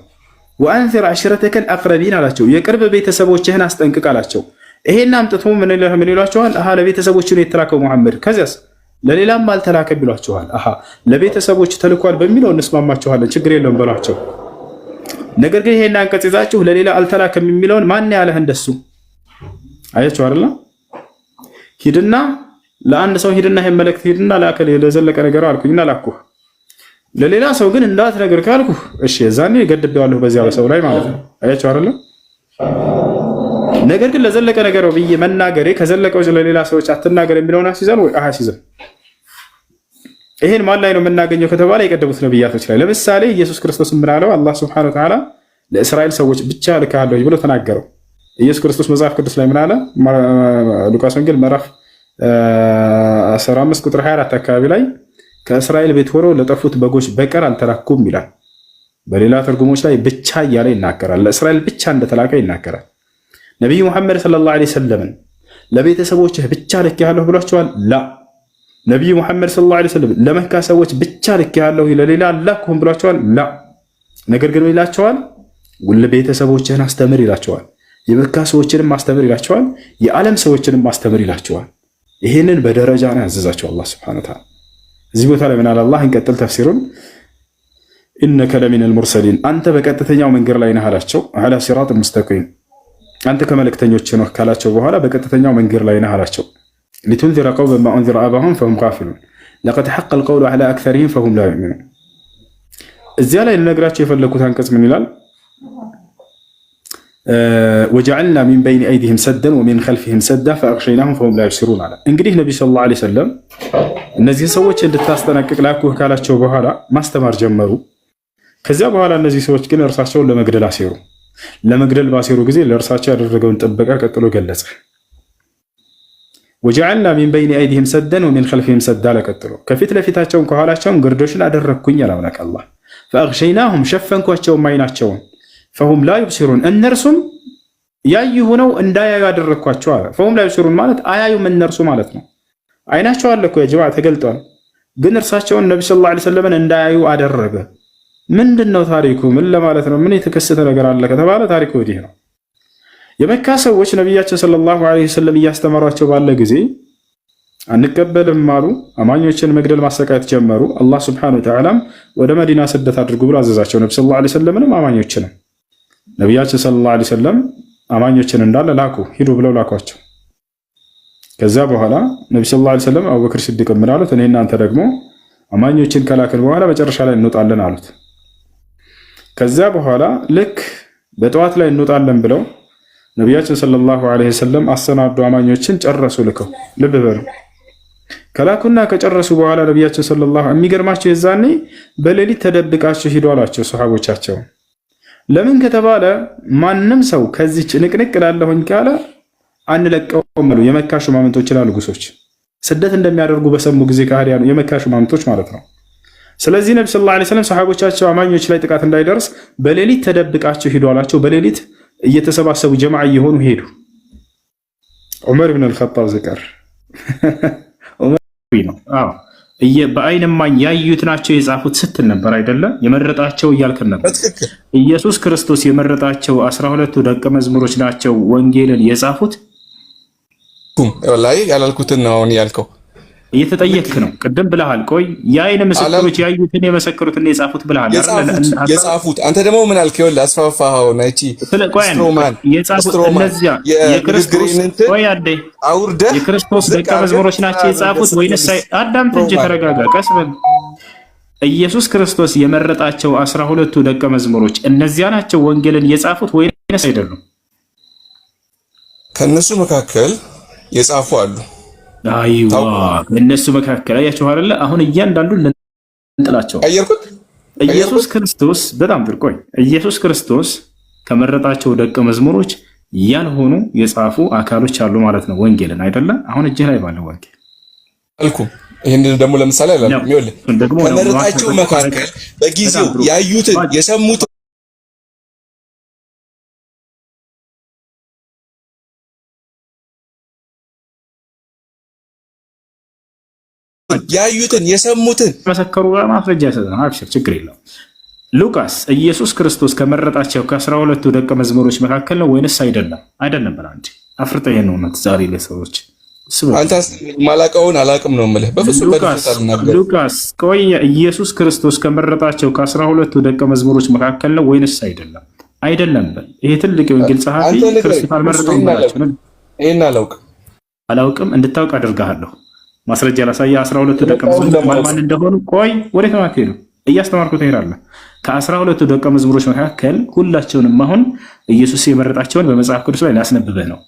ወአንዚር ዓሺረተከል አቅረቢን አላቸው። የቅርብ ቤተሰቦችህን አስጠንቅቅ አላቸው። ይሄን አምጥቶ ምን ይሏቸዋል? አሃ ለቤተሰቦች ነው የተላከው ሙሐመድ። ከዚያስ ለሌላም አልተላከም ይሏቸዋል። አሃ ለቤተሰቦች ተልኳል በሚለው እንስማማችኋለን፣ ችግር የለውም በሏቸው። ነገር ግን ይሄን አንቀጽ ይዛችሁ ለሌላ አልተላከም የሚለውን ማን ያለህ እንደሱ? አያችሁ አይደል? ሂድና ለአንድ ሰው ሂድና ይሄን መልእክት ሂድና ላከል ለዘለቀ ነገር አልኩኝና ላኩህ። ለሌላ ሰው ግን እንዳት ነገር ካልኩህ እሺ የዛኔ ገድቤዋለሁ በዚያ በሰው ላይ ማለት ነው። አያችሁ አይደል? ነገር ግን ለዘለቀ ነገር ብዬ መናገሬ ከዘለቀው ለሌላ ሰዎች አትናገር የሚለውን አስይዛል ወይ አስይዛል? ይሄን ማን ላይ ነው የምናገኘው ከተባለ የቀደሙት ነብያቶች ላይ። ለምሳሌ ኢየሱስ ክርስቶስ ምን አለው? አላህ ሱብሓነሁ ወተዓላ ለእስራኤል ሰዎች ብቻ ልካለሁ ብሎ ተናገረው። ኢየሱስ ክርስቶስ መጽሐፍ ቅዱስ ላይ ምን አለ? ሉቃስ ወንጌል ምዕራፍ 15 ቁጥር 24 አካባቢ ላይ ከእስራኤል ቤት ሆነው ለጠፉት በጎች በቀር አልተላኩም ይላል። በሌላ ትርጉሞች ላይ ብቻ እያለ ይናገራል። ለእስራኤል ብቻ እንደተላከ ይናገራል። ነቢዩ ሙሐመድ ሰለላሁ ዐለይሂ ወሰለም ለቤተሰቦችህ ብቻ ልኬሃለሁ ብሏቸዋል? ላ ነቢዩ ሙሐመድ ሰለላሁ ዐለይሂ ወሰለም ለመካ ሰዎች ብቻ ልኬሃለሁ ለሌላ አላክሁም ብሏቸዋል? ላ ነገር ግን ይላቸዋል ለቤተሰቦችህን አስተምር ይላቸዋል። የመካ ሰዎችንም አስተምር ይላቸዋል። የዓለም ሰዎችንም አስተምር ይላቸዋል። ይህንን በደረጃ ነው ያዘዛቸው አላህ ሱብሓነሁ ወተዓላ። እዚህ ቦታ ላይ ምን አለ አላህ? እንቀጥል ተፍሲሩን። ኢነከ ለሚነል ሙርሰሊን አንተ በቀጥተኛው መንገድ ላይ ነህ አላቸው። ዐላ ሲራጥ ሙስተቂም አንተ ከመልእክተኞች ነህ ካላቸው በኋላ በቀጥተኛው መንገድ ላይ ነህ አላቸው። ሊቱንዚረ ቀውመን ማ ኡንዚረ አባሁም ፈሁም ጋፊሉን ለቀድ ሐቀል ቀውሉ ዐላ አክሰሪሂም ፈሁም ላ ዩእሚኑን። እዚያ ላይ ልነግራቸው የፈለኩት አንቀጽ ምን ይላል? ወጀዐልና ሚን በይኒ አይዲሂም ሰደን ወሚን ኸልፊሂም ሰዳ ፈአግሸይናሁም ፈሁም ላ ዩብሲሩን አለ። እንግዲህ ነቢ ሰለላሁ ዐለይሂ ወሰለም እነዚህ ሰዎች እንድታስጠነቅቅ ላኩህ ካላቸው በኋላ ማስተማር ጀመሩ። ከዚያ በኋላ እነዚህ ሰዎች ግን እርሳቸውን ለመግደል አሴሩ። ለመግደል ባሴሩ ጊዜ ለእርሳቸው ያደረገውን ጥበቃ ቀጥሎ ገለጸ። ወጀዐልና ሚን በይኒ አይዲሂም ሰደን ወሚን ኸልፊሂም ሰዳ ለቀጥሎ ከፊት ለፊታቸውን ከኋላቸውን ግርዶሽን አደረግኩኝ አላምላክ አላህ። ፈአግሸይናሁም ሸፈንኳቸውም አይናቸውን ፈሁም ላ ዩብሲሩን እነርሱም ያዩ ሆነው እንዳያዩ አደረግኳቸው አለ። ፈሁም ላይ ዩብሲሩን ማለት አያዩም እነርሱ ማለት ነው። አይናቸው አለ እኮ የጀማዓ ተገልጧል። ግን እርሳቸውን ነቢ ሰለላሁ ዐለይሂ ወሰለም እንዳያዩ አደረገ። ምንድን ነው ታሪኩ? ምን ለማለት ነው? ምን የተከሰተ ነገር አለ ከተባለ ታሪኩ ወዲህ ነው። የመካ ሰዎች ነቢያችን ሰለላሁ ዐለይሂ ወሰለም እያስተማሯቸው ባለ ጊዜ አንቀበልም አሉ። አማኞችን መግደል ማሰቃየት ጀመሩ። አላህ ሱብሓነሁ ወተዓላም ወደ መዲና ስደት አድርጉ ብሎ አዘዛቸው። ነቢ ሰለላሁ ዐለይሂ ወሰለምንም አማኞችንም ነቢያችን ሰለላሁ ዐለይሂ ወሰለም አማኞችን እንዳለ ላኩ፣ ሂዱ ብለው ላኳቸው። ከዛ በኋላ ነቢ ሰለላሁ ዐለይሂ ወሰለም አቡበክር ሲዲቅ ምን አሉት? እኔ እናንተ ደግሞ አማኞችን ከላክን በኋላ መጨረሻ ላይ እንወጣለን አሉት። ከዛ በኋላ ልክ በጠዋት ላይ እንወጣለን ብለው ነቢያችን ሰለላሁ ዐለይሂ ወሰለም አሰናዱ። አማኞችን ጨረሱ ልከው። ልብ በሉ ከላኩና ከጨረሱ በኋላ ነቢያችን ሰለላሁ የሚገርማቸው የዛኔ በሌሊት ተደብቃችሁ ሂዱ አሏቸው ሰሃቦቻቸው። ለምን ከተባለ ማንም ሰው ከዚች ንቅንቅ ላለሁኝ ካለ አንለቀውም አሉ የመካ ሹማምንቶችና ንጉሶች። ስደት እንደሚያደርጉ በሰሙ ጊዜ ከሃዲያኑ የመካ ሹማምንቶች ማለት ነው። ስለዚህ ነቢ ሰለላሁ ዐለይሂ ወሰለም ሰሃቦቻቸው አማኞች ላይ ጥቃት እንዳይደርስ በሌሊት ተደብቃችሁ ሂዱ አሏቸው። በሌሊት እየተሰባሰቡ ጀማዓ እየሆኑ ሄዱ። ዑመር ብን አልኸጣብ ዝቀር ነው። አዎ በአይን እማኝ ያዩት ናቸው የጻፉት ስትል ነበር አይደለም? የመረጣቸው እያልክን ነበር። ኢየሱስ ክርስቶስ የመረጣቸው 12ቱ ደቀ መዝሙሮች ናቸው ወንጌልን የጻፉት። ወላሂ ያላልኩትን ነው አሁን ያልከው። እየተጠየቅክ ነው። ቅድም ብለሃል። ቆይ የአይን ምስክሮች ያዩትን የመሰከሩትን የጻፉት ብለሃል። የጻፉት አንተ ደግሞ ምን አልክ? ይኸውልህ አስፋፋኸው። ናይቲ ስትሮማን የጻፉት እነዚያ የክርስቶስ ደቀ መዝሙሮች ናቸው የጻፉት ወይንስ? አዳምጥ እንጂ ተረጋጋ፣ ቀስ በል። ኢየሱስ ክርስቶስ የመረጣቸው 12ቱ ደቀ መዝሙሮች እነዚያ ናቸው ወንጌልን የጻፉት ወይንስ አይደሉም? ከነሱ መካከል የጻፉ አሉ። አይዋ እነሱ መካከል አያችሁ አይደለ? አሁን እያንዳንዱን እንጥላቸው። ኢየሱስ ክርስቶስ በጣም ጥርቆይ ኢየሱስ ክርስቶስ ከመረጣቸው ደቀ መዝሙሮች ያልሆኑ የጻፉ አካሎች አሉ ማለት ነው ወንጌልን አይደለ? አሁን እጅህ ላይ ባለው ወንጌል አልኩም። ይሄንን ደግሞ ለምሳሌ አላልኩም። ይኸውልህ ከመረጣቸው መካከል በጊዜው ያዩትን የሰሙትን ያዩትን የሰሙትን መሰከሩ ማስረጃ ይሰጣል። አብሽር ችግር የለውም። ሉቃስ ኢየሱስ ክርስቶስ ከመረጣቸው ከ12ቱ ደቀ መዝሙሮች መካከል ነው ወይንስ አይደለም? አይደለም ብለህ አንቺ አፍርጠህ ይሄን ነው ዛሬ ለሰዎች አንተ ማላቀውን አላቅም ነው የምልህ። በፍጹም ሉቃስ ቆይ ኢየሱስ ክርስቶስ ከመረጣቸው ከ12ቱ ደቀ መዝሙሮች መካከል ነው ወይንስ አይደለም? አይደለም በል። ይሄ ትልቅ የወንጌል ጸሐፊ ክርስቶስ አልመረጠውም ማለት ነው። ይሄን አላውቅም እንድታውቅ አደርግሃለሁ። ማስረጃ ላሳየ 12ቱ ደቀ መዝሙሮች ማን እንደሆኑ። ቆይ ወዴት ነው አትሄዱ? እያስተማርኩት ትሄዳለህ። ከ12ቱ ደቀ መዝሙሮች መካከል ሁላቸውንም አሁን ኢየሱስ የመረጣቸውን በመጽሐፍ ቅዱስ ላይ ላስነብብህ ነው።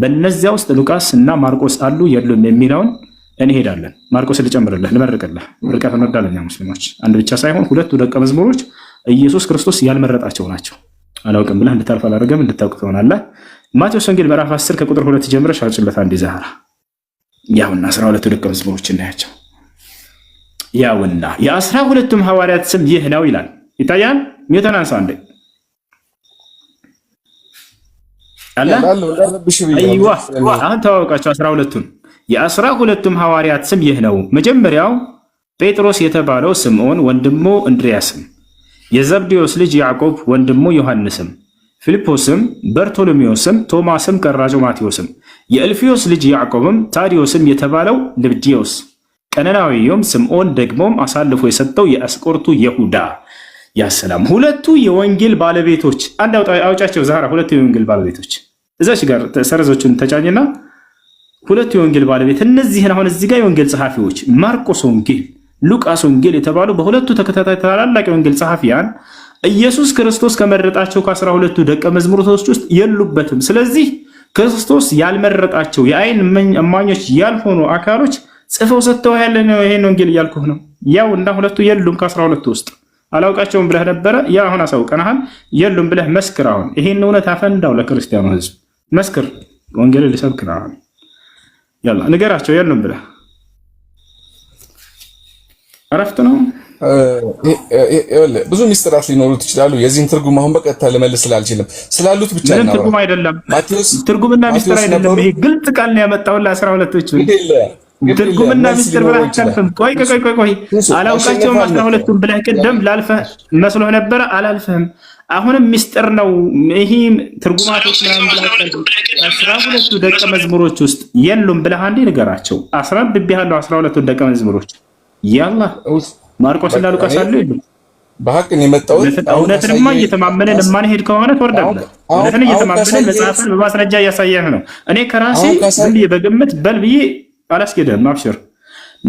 በእነዚያ ውስጥ ሉቃስ እና ማርቆስ አሉ የሉም የሚለውን እንሄዳለን። ማርቆስ ልጨምርልህ፣ ልመርቅልህ። ርቀት እንወዳለን ሙስሊሞች። አንድ ብቻ ሳይሆን 2ቱ ደቀ መዝሙሮች ኢየሱስ ክርስቶስ ያልመረጣቸው ናቸው። አላውቅም ብለህ እንድታልፍ አላደረገም፣ እንድታውቅ ትሆናለህ። ማቴዎስ ወንጌል ምዕራፍ 10 ከቁጥር 2 ጀምረሽ አጭለት አንድ ዛህራ ያውና 12ቱ ደቀ መዝሙሮች እናያቸው። ያውና የ12ቱም ሐዋርያት ስም ይህ ነው ይላል። ይታያል። የተናንሳ አንዴ አይዋ አሁን ተዋወቃቸው 12ቱን። የ12ቱም ሐዋርያት ስም ይህ ነው። መጀመሪያው ጴጥሮስ የተባለው ስምዖን ወንድሙ እንድርያስም፣ የዘብዴዎስ ልጅ ያዕቆብ ወንድሙ ዮሐንስም፣ ፊልጶስም፣ በርቶሎሜዎስም፣ ቶማስም፣ ቀራጮ ማቴዎስም፣ የእልፊዮስ ልጅ ያዕቆብም፣ ታዲዮስም የተባለው ልብድዮስ፣ ቀነናዊውም ስምዖን፣ ደግሞም አሳልፎ የሰጠው የአስቆርቱ ይሁዳ። ያሰላም ሁለቱ የወንጌል ባለቤቶች አንድ አውጫቸው ዛራ። ሁለቱ የወንጌል ባለቤቶች እዛች ጋር ሰረዞቹን ተጫኝና ሁለቱ የወንጌል ባለቤት እነዚህን አሁን እዚህ ጋር የወንጌል ጸሐፊዎች ማርቆስ ወንጌል፣ ሉቃስ ወንጌል የተባሉ በሁለቱ ተከታታይ ታላላቅ የወንጌል ጸሐፊያን ኢየሱስ ክርስቶስ ከመረጣቸው ከ12ቱ ደቀ መዝሙሮች ውስጥ የሉበትም። ስለዚህ ክርስቶስ ያልመረጣቸው የአይን እማኞች ያልሆኑ አካሎች ጽፈው ሰጥተው ያለ ነው። ይሄን ወንጌል እያልኩህ ነው። ያው እና ሁለቱ የሉም ከ12ቱ ውስጥ አላውቃቸውም ብለህ ነበረ። ያ አሁን አሳውቀናል። የሉም ብለህ መስክር። አሁን ይሄን እውነት አፈንዳው ለክርስቲያኑ ሕዝብ መስክር። ወንጌል ሊሰብክ ነው። አሁን ያላ ንገራቸው። የሉም ብለህ አረፍት ነው። ብዙ ሚስጥራት ሊኖሩት ይችላሉ። የዚህን ትርጉም አሁን በቀጥታ ልመልስ ስላልችልም ስላሉት ብቻ ነው። ትርጉም አይደለም፣ ትርጉምና ሚስጥር አይደለም። ይሄ ግልጽ ቃል ነው ያመጣው ለ12ቶቹ ትርጉምና ሚስጥር ብለህ አታልፍም። ቆይ አላውቃቸውም 12ቱን ብለህ ቅድም ላልፈህ መስሎህ ነበረ፣ አላልፍህም። አሁንም ሚስጥር ነው ይሄ ትርጉማቶች ምናምን ብለህ 12ቱ ደቀ መዝሙሮች ውስጥ የሉም ብለህ አንዴ ንገራቸው። 12ቱ ደቀ መዝሙሮች ያላ ማርቆስና ሉቃስ አሉ ይሉ በሐቅን የመጣው እውነትንማ እየተማመነን የማንሄድ ከሆነ ትወርዳለህ። እውነትን እየተማመነን መጽሐፍን በማስረጃ እያሳየህ ነው። እኔ ከራሴ ዝም ብዬ በግምት በል ብዬ አላስኬደም፣ አብሽር።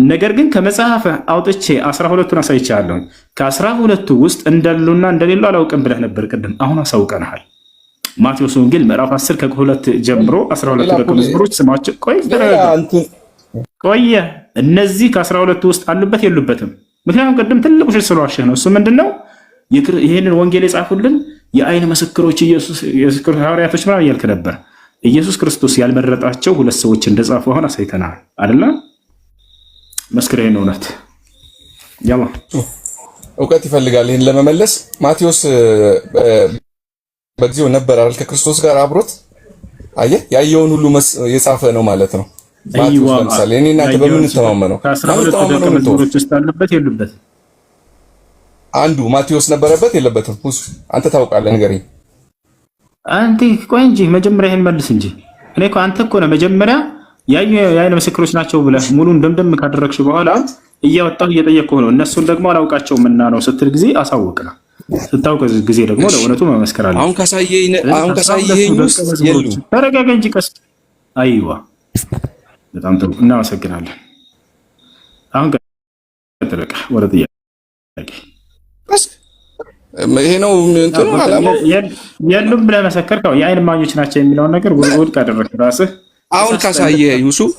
ነገር ግን ከመጽሐፍ አውጥቼ 12ቱን አሳይቻለሁ። ከ12ቱ ውስጥ እንዳሉና እንደሌሉ አላውቅም ብለህ ነበር ቅድም፣ አሁን አሳውቀናል። ማቴዎስ ወንጌል ምዕራፍ 10 ከ2 ጀምሮ 12ቱ ደቀ መዝሙሮች ስማቸው ቆየ እነዚህ ከ12ቱ ውስጥ አሉበት የሉበትም? ምክንያቱም ቅድም ትልቁ ሽል ስለዋሸህ ነው። እሱ ምንድነው ይህንን ወንጌል የጻፉልን የአይን ምስክሮች ኢየሱስ ሐዋርያቶች ምናምን እያልክ ነበር። ኢየሱስ ክርስቶስ ያልመረጣቸው 2 ሰዎች እንደጻፉ አሁን አሳይተናል አይደለ? መስክረኝ እውነት ያላ እውቀት ይፈልጋል። ይህን ለመመለስ ማቴዎስ በጊዜው ነበር አይደል? ከክርስቶስ ጋር አብሮት አየህ፣ ያየውን ሁሉ የጻፈ ነው ማለት ነው። ማቴዎስ ለምሳሌ እኔ እናንተ በምን ተማመነው? ውስጥ አለበት የሉበት? አንዱ ማቴዎስ ነበረበት የለበትም? አንተ ታውቃለህ፣ ንገረኝ። አንተ ቆይ እንጂ መጀመሪያ ይሄን መልስ እንጂ። እኔ እኮ አንተ እኮ ነው መጀመሪያ የአይን ምስክሮች ናቸው ብለህ ሙሉን ደምደም ካደረግሽ በኋላ እያወጣሁ እየጠየቅኩህ ነው። እነሱን ደግሞ አላውቃቸውም እና ነው ስትል ጊዜ አሳውቅና ስታውቅ ጊዜ ደግሞ ለእውነቱ መመስከር አለ። አሁን ካሳየኸኝ ውስጥ የሉም። ተረጋጋ እንጂ ቀስ። አይዋ በጣም ጥሩ እናመሰግናለን። አሁን ቀጥለቀ ወደ ጥያቄ ይሄ ነው እንትኑ አላማው የሉም ብለህ መሰከርከው። የአይን እማኞች ናቸው የሚለውን ነገር ውድቅ አደረግህ ራስህ። አሁን ካሳየህ ዩሱፍ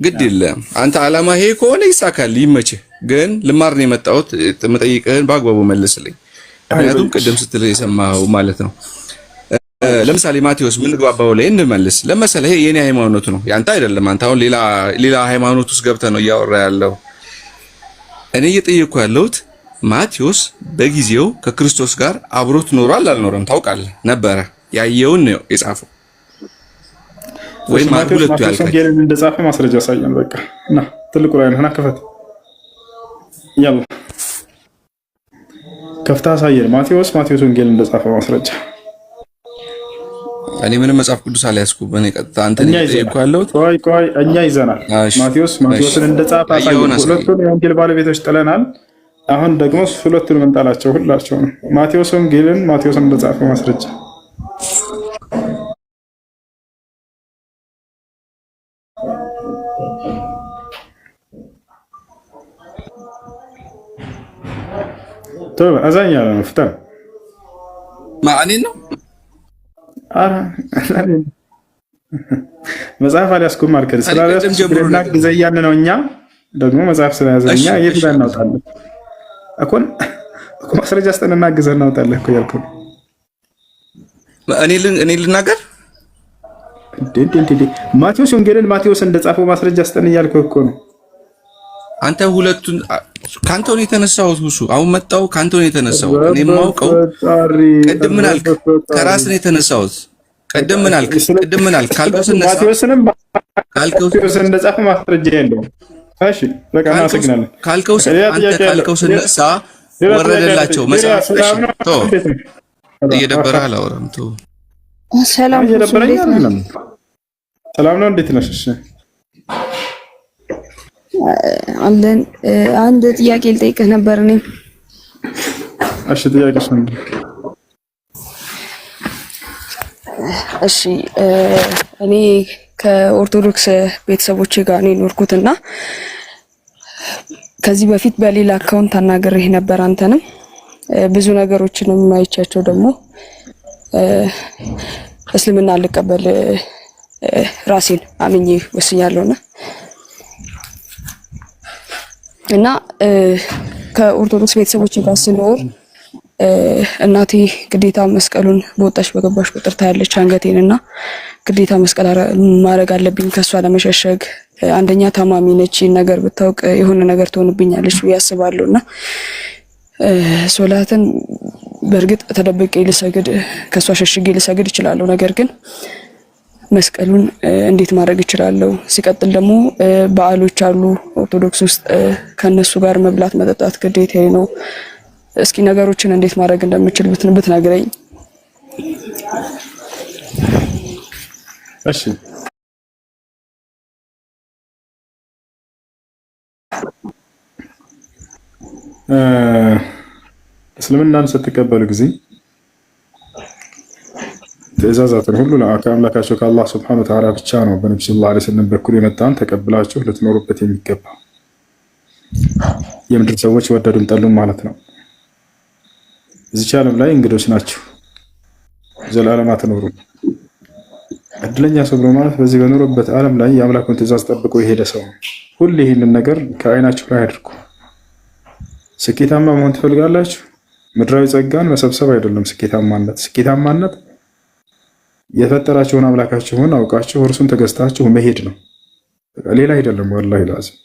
ግድ የለም አንተ አላማ ይሄ ከሆነ ይሳካል፣ ይመችህ። ግን ልማር ነው የመጣሁት፣ መጠይቅህን በአግባቡ መልስልኝ። ምክንያቱም ቅድም ስትል የሰማኸው ማለት ነው። ለምሳሌ ማቴዎስ ምን ግባባው ላይ እንመልስ ለምሳሌ ይሄ የኔ ሃይማኖት ነው ያንተ አይደለም። አንተ አሁን ሌላ ሃይማኖት ውስጥ ገብተህ ነው እያወራ ያለው። እኔ እየጠየቅኩ ያለሁት ማቴዎስ በጊዜው ከክርስቶስ ጋር አብሮት ኖሯል አልኖረም? ታውቃለህ? ነበረ። ያየውን ነው የጻፈው ወይም ሁለቱ ያልከኝ እንደጻፈ ማስረጃ ያሳየን። በቃ እና ትልቁ ላይ ነው ከፈት ያለው ከፍታ ያሳየን። ማቴዎስ ወንጌል እንደጻፈ ማስረጃ። እኔ ምንም መጽሐፍ ቅዱስ አልያዝኩም። እኔ ቀጥታ አንተ እየጠየቅኩ ያለሁት ቆይ እኛ ይዘናል። ማቴዎስን እንደጻፈ አሳየን። ሁለቱን የወንጌል ባለቤቶች ጥለናል። አሁን ደግሞ ሁለቱን መንጣላቸው ሁላቸው ነው። ማቴዎስን እንደጻፈ ማስረጃ ቶሎ አዛኛ ነው ፍታ ማኔ ነው። አረ መጽሐፍ አልያዝኩም አልከኝ። ስላልያዝኩና ግዘያን ነው። እኛ ደግሞ መጽሐፍ ስለያዘኛ የት ላይ እናውጣለን እኮ ማስረጃ አስጠንና ግዘን እናውጣለን እኮ ያልኩህ። እኔ ልናገር ማቴዎስ ወንጌልን ማቴዎስ እንደጻፈው ማስረጃ አስጠን እያልኩህ እኮ ነው። አንተ ሁለቱን ካንተው ነው የተነሳሁት። ሁሱ አሁን መጣው ካንተው ነው የተነሳሁት። እኔ የማውቀው ቅድም ምን አልክ? ከራስ ነው የተነሳሁት። ቅድም ምን አልክ? ካልከው ስነሳ ማቴዎስ እንደጻፈ ማስረጃ የለውም። እሺ በቃ እናመሰግናለን። ካልከው ስነሳ ወረደላቸው መጽሐፍ። እሺ ቶ እየደበረህ አላወራም። ቶ ሰላም ነው። እንዴት ነሽ? እሺ አለን። አንድ ጥያቄ ልጠይቅህ ነበር እኔ። እሺ ጥያቄሽ ምንድን ነው? እሺ እኔ ከኦርቶዶክስ ቤተሰቦቼ ጋር ነው የኖርኩትና ከዚህ በፊት በሌላ አካውንት አናግሬህ ነበር አንተንም ብዙ ነገሮችን የማይቻቸው ደግሞ እስልምና ልቀበል ራሴን አምኜ ወስኛለሁና እና ከኦርቶዶክስ ቤተሰቦች ጋር ስኖር እናቴ ግዴታ መስቀሉን በወጣሽ በገባሽ ቁጥር ታያለች አንገቴንና ግዴታ መስቀል ማድረግ አለብኝ ከሷ ለመሸሸግ አንደኛ ታማሚ ነች፣ ነገር ብታውቅ የሆነ ነገር ትሆንብኛለች ብዬ አስባለሁና ሶላትን በእርግጥ ተደብቄ ልሰግድ ከሷ ሸሽጌ ልሰግድ እችላለሁ። ነገር ግን መስቀሉን እንዴት ማድረግ እችላለሁ? ሲቀጥል ደግሞ በዓሎች አሉ ኦርቶዶክስ ውስጥ ከነሱ ጋር መብላት መጠጣት ግዴታዬ ነው። እስኪ ነገሮችን እንዴት ማድረግ እንደምችል ብትነግረኝ። እሺ እስልምናን ስትቀበሉ ጊዜ ትእዛዛትን ሁሉ ከአምላካቸው ከአላህ ስብሐነሁ ወተዓላ ብቻ ነው በነብዩ ሰለላሁ ዐለይሂ ወሰለም በኩል የመጣን ተቀብላችሁ ልትኖሩበት የሚገባ የምድር ሰዎች ወደዱም ጠሉም ማለት ነው። እዚች ዓለም ላይ እንግዶች ናቸው፣ ዘላለም አትኖሩም። እድለኛ ሰው ብሎ ማለት በዚህ በኖረበት ዓለም ላይ የአምላኩን ትእዛዝ ጠብቆ የሄደ ሰው ነው። ሁሌ ይህንን ነገር ከአይናችሁ ላይ አድርጉ። ስኬታማ መሆን ትፈልጋላችሁ? ምድራዊ ጸጋን መሰብሰብ አይደለም ስኬታማነት። ስኬታማነት የፈጠራችሁን አምላካችሁን አውቃችሁ እርሱን ተገዝታችሁ መሄድ ነው። ሌላ አይደለም። ወላሂ ላዚም